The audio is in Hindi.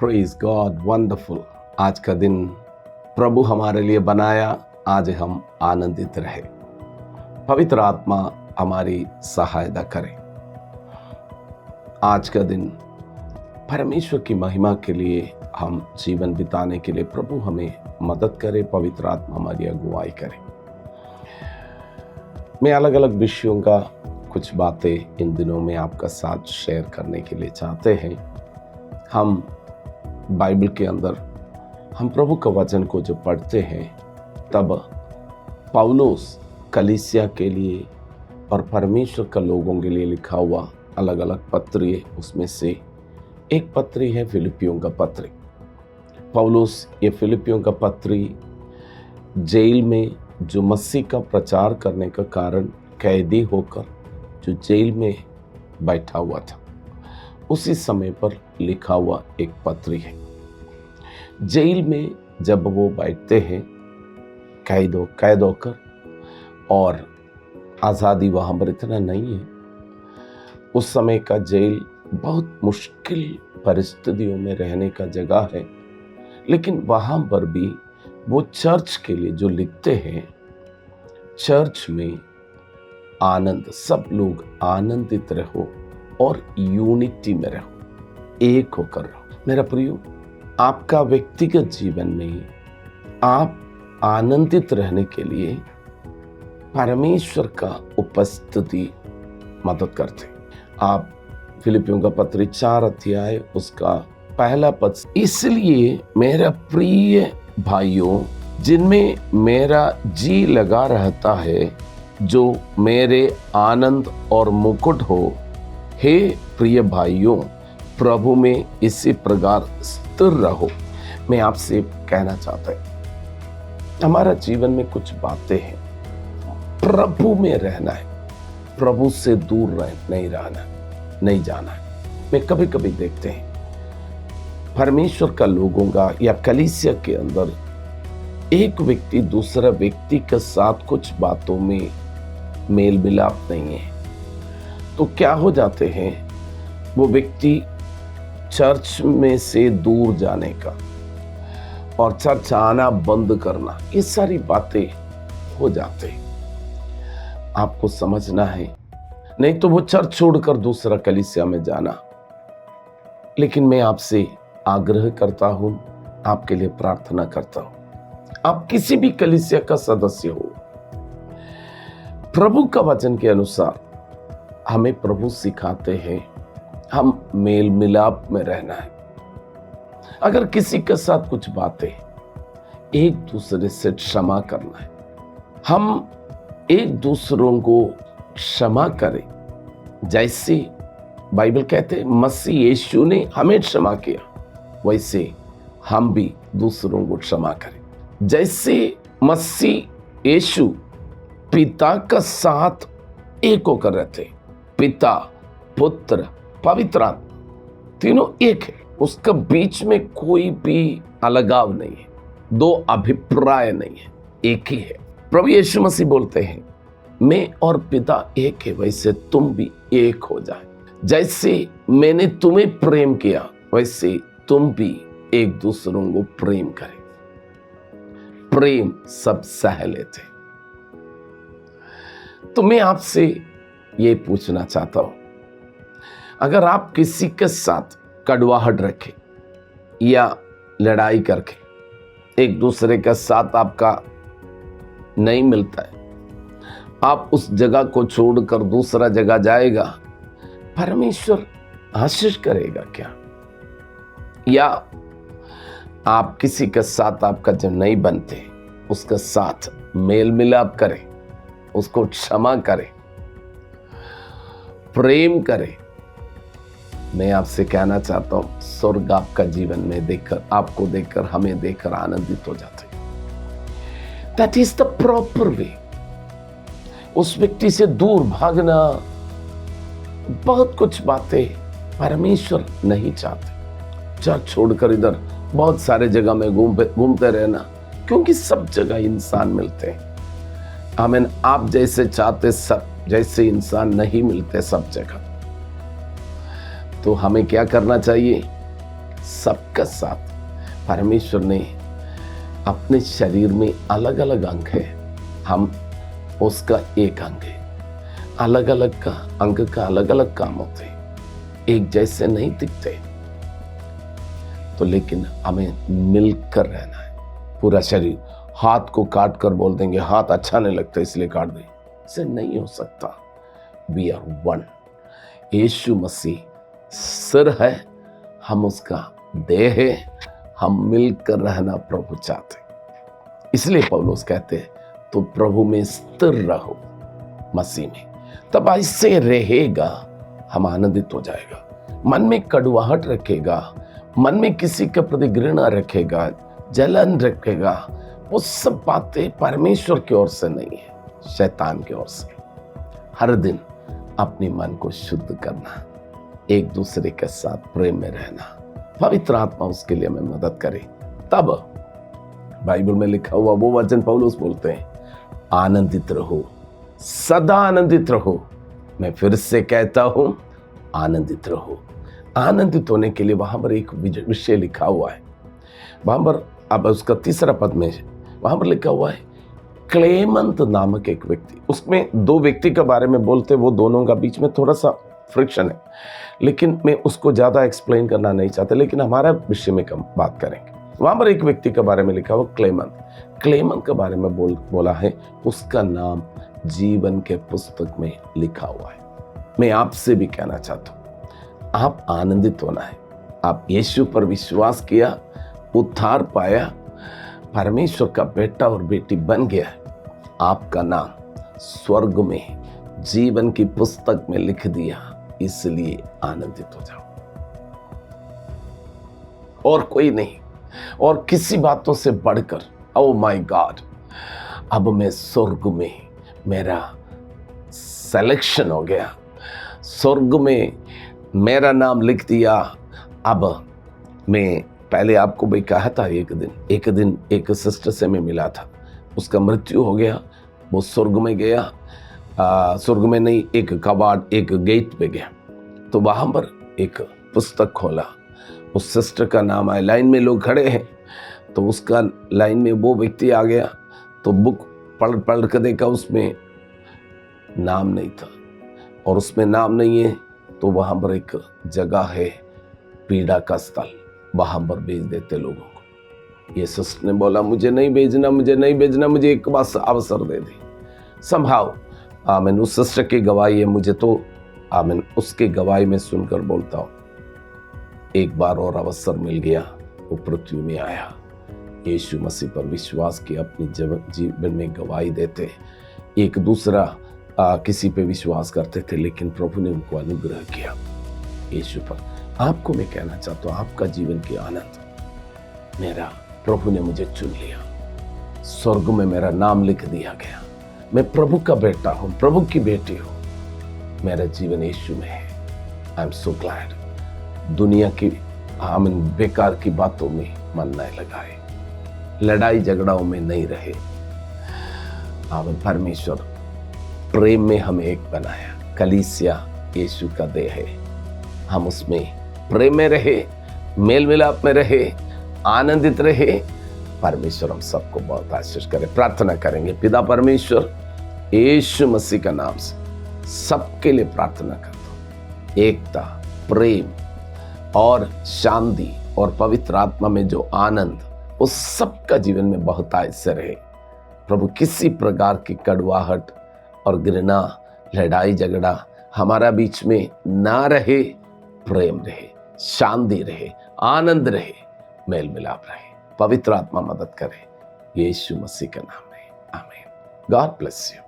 Praise God, wonderful. आज का दिन प्रभु हमारे लिए बनाया, आज हम आनंदित रहे। पवित्र आत्मा हमारी सहायता करे। आज का दिन परमेश्वर की महिमा के लिए हम जीवन बिताने के लिए प्रभु हमें मदद करे, पवित्र आत्मा हमारी अगुवाई करे। मैं अलग अलग विषयों का कुछ बातें इन दिनों में आपका साथ शेयर करने के लिए चाहते हैं। हम बाइबल के अंदर हम प्रभु का वचन को जो पढ़ते हैं, तब पौलुस कलीसिया के लिए और परमेश्वर का लोगों के लिए लिखा हुआ अलग अलग पत्री है। उसमें से एक पत्री है फिलिपियों का पत्री। पौलुस ये फिलिपियों का पत्री जेल में जो मसीह का प्रचार करने का कारण कैदी होकर जो जेल में बैठा हुआ था, उसी समय पर लिखा हुआ एक पत्री है। जेल में जब वो बैठते हैं कैद होकर, और आज़ादी वहाँ पर इतना नहीं है। उस समय का जेल बहुत मुश्किल परिस्थितियों में रहने का जगह है, लेकिन वहाँ पर भी वो चर्च के लिए जो लिखते हैं, चर्च में आनंद, सब लोग आनंदित रहो और यूनिटी में रहो, एक होकर रहो। मेरा प्रियो, आपका व्यक्तिगत जीवन में आप आनंदित रहने के लिए परमेश्वर का उपस्थिति मदद करते। आप फिलिपियों का पत्री 4 अध्याय उसका पहला पद, इसलिए मेरा प्रिय भाइयों, जिनमें मेरा जी लगा रहता है, जो मेरे आनंद और मुकुट हो, हे प्रिय भाइयों, प्रभु में इसी प्रकार स्थिर रहो। मैं आपसे कहना चाहता हूं, हमारा जीवन में कुछ बातें हैं, प्रभु में रहना है, प्रभु से दूर नहीं रहना, नहीं जाना है। मैं कभी कभी देखते हैं परमेश्वर का लोगों का या कलीसिया के अंदर एक व्यक्ति दूसरा व्यक्ति के साथ कुछ बातों में मेल मिलाप नहीं है, तो क्या हो जाते हैं, वो व्यक्ति चर्च में से दूर जाने का और चर्च आना बंद करना, ये सारी बातें हो जाते हैं। आपको समझना है, नहीं तो वो चर्च छोड़कर दूसरा कलीसिया में जाना। लेकिन मैं आपसे आग्रह करता हूं, आपके लिए प्रार्थना करता हूं, आप किसी भी कलीसिया का सदस्य हो, प्रभु का वचन के अनुसार हमें प्रभु सिखाते हैं हम मेल मिलाप में रहना है। अगर किसी के साथ कुछ बातें, एक दूसरे से क्षमा करना है। हम एक दूसरों को क्षमा करें, जैसे बाइबल कहते हैं मसीह यीशु ने हमें क्षमा किया, वैसे हम भी दूसरों को क्षमा करें। जैसे मसीह यीशु पिता का साथ एक होकर रहते, पिता, पुत्र, पवित्र आत्मा, तीनों एक है, उसका बीच में कोई भी अलगाव नहीं है, दो अभिप्राय नहीं है, एक ही है। प्रभु यीशु मसीह बोलते हैं, मैं और पिता एक है, वैसे तुम भी एक हो जाए। जैसे मैंने तुम्हें प्रेम किया, वैसे तुम भी एक दूसरों को प्रेम करें। प्रेम सब सह लेते। तो मैं आपसे ये पूछना चाहता हूं, अगर आप किसी के साथ कड़वाहट रखें या लड़ाई करके एक दूसरे के साथ आपका नहीं मिलता है, आप उस जगह को छोड़कर दूसरा जगह जाएगा, परमेश्वर आशीष करेगा क्या? या आप किसी के साथ आपका जो नहीं बनते, उसके साथ मेल मिलाप करें, उसको क्षमा करें, प्रेम करें। मैं आपसे कहना चाहता हूं, स्वर्ग आपका जीवन में देखकर, आपको देखकर, हमें देखकर आनंदित हो जाते। That is the proper way. उस व्यक्ति से दूर भागना, बहुत कुछ बातें परमेश्वर नहीं चाहते। चर्च छोड़कर इधर बहुत सारे जगह में घूमते रहना, क्योंकि सब जगह इंसान मिलते हैं। हमें आप जैसे चाहते सब जैसे इंसान नहीं मिलते सब जगह। तो हमें क्या करना चाहिए? सबका साथ परमेश्वर ने अपने शरीर में अलग अलग अंग है, हम उसका एक अंग है। अलग अलग का अंग का अलग अलग काम होते, एक जैसे नहीं दिखते, तो लेकिन हमें मिलकर रहना है। पूरा शरीर, हाथ को काट कर बोल देंगे हाथ अच्छा नहीं लगता इसलिए काट दें, इससे नहीं हो सकता। We are one. यीशु मसीह सिर है, हम उसका देह है, हम मिलकर रहना प्रभु चाहते। इसलिए पौलुस कहते हैं तो प्रभु में स्थिर रहो, मसीह में, तब ऐसे रहेगा, हम आनंदित हो जाएगा। मन में कड़वाहट रखेगा, मन में किसी के प्रति घृणा रखेगा, जलन रखेगा, वो सब बातें परमेश्वर की ओर से नहीं है, शैतान की ओर से। हर दिन अपने मन को शुद्ध करना, एक दूसरे के साथ प्रेम में रहना, पवित्र आत्मा उसके लिए हमें मदद करे। तब बाइबल में लिखा हुआ वो वचन पौलुस बोलते हैं, आनंदित रहो, सदा आनंदित रहो। मैं फिर से कहता हूं, आनंदित रहो। आनंदित होने के लिए वहां पर एक विषय लिखा हुआ है, वहां पर अब उसका तीसरा पद में वहां पर लिखा हुआ है, क्लेमंत नामक एक व्यक्ति। उसमें दो व्यक्ति के बारे में बोलते, वो दोनों का बीच में थोड़ा सा फ्रिक्शन है, लेकिन मैं उसको ज्यादा एक्सप्लेन करना नहीं चाहता, लेकिन हमारा विषय में कम बात करेंगे। वहां पर एक व्यक्ति के बारे में लिखा हुआ क्लेमंत। क्लेमंत के बारे में बोला है, उसका नाम जीवन के पुस्तक में लिखा हुआ है। मैं आपसे भी कहना चाहता हूं, आप आनंदित होना है। आप यीशु पर विश्वास किया, उद्धार पाया, परमेश्वर का बेटा और बेटी बन गया, आपका नाम स्वर्ग में जीवन की पुस्तक में लिख दिया, इसलिए आनंदित हो जाओ। और कोई नहीं, और किसी बातों से बढ़कर, ओह माय गॉड, अब मैं स्वर्ग में, मेरा सिलेक्शन हो गया, स्वर्ग में मेरा नाम लिख दिया। अब मैं पहले आपको भी कहा था, एक दिन एक सिस्टर से मैं मिला था, उसका मृत्यु हो गया, वो स्वर्ग में गया, स्वर्ग में नहीं, एक कबाड़, एक गेट पे गया, तो वहां पर एक पुस्तक खोला, उस सिस्टर का नाम आया, लाइन में लोग खड़े हैं, तो उसका लाइन में वो व्यक्ति आ गया, तो बुक पढ़ कर देखा, उसमें नाम नहीं था, और उसमें नाम नहीं है तो वहां पर एक जगह है, पीड़ा का स्थल, वहां पर भेज देते लोगों को। ये सिस्टर ने बोला, मुझे नहीं भेजना, मुझे एक बार अवसर दे दे। संभाव आमीन, उस सिस्टर की गवाही है, मुझे तो आमीन उसकी गवाही में सुनकर बोलता हूं, एक बार और अवसर मिल गया, वो पृथ्वी में आया, यीशु मसीह पर विश्वास किया, अपनी जीवन में गवाही देते, एक दूसरा किसी पे विश्वास करते थे, लेकिन प्रभु ने उनको अनुग्रह किया यीशु पर। आपको मैं कहना चाहता हूं, आपका जीवन की आनंद, मेरा प्रभु ने मुझे चुन लिया, स्वर्ग में मेरा नाम लिख दिया गया, मैं प्रभु का बेटा हूं, प्रभु की बेटी हूं, मेरा जीवन यीशु में है। I am so glad. दुनिया की आमीन बेकार की बातों में मन नहीं लगाए, लड़ाई झगड़ाओं में नहीं रहे। आमीन, परमेश्वर प्रेम में हमें एक बनाया, कलीसिया यीशु का देह है, हम उसमें प्रेम में रहे, मेल मिलाप में रहे, आनंदित रहे। परमेश्वर हम सबको बहुत आशीष करे। प्रार्थना करेंगे। पिता परमेश्वर, यीशु मसीह का नाम से सबके लिए प्रार्थना करता हूं, एकता, प्रेम और शांति और पवित्र आत्मा में जो आनंद, उस सबका जीवन में बहुत ऐसे रहे प्रभु। किसी प्रकार की कड़वाहट और घृणा, लड़ाई झगड़ा हमारा बीच में ना रहे, प्रेम रहे, शांति रहे, आनंद रहे, मेल मिलाप रहे। पवित्र आत्मा मदद करे, यीशु मसीह के नाम में, आमीन। God bless you.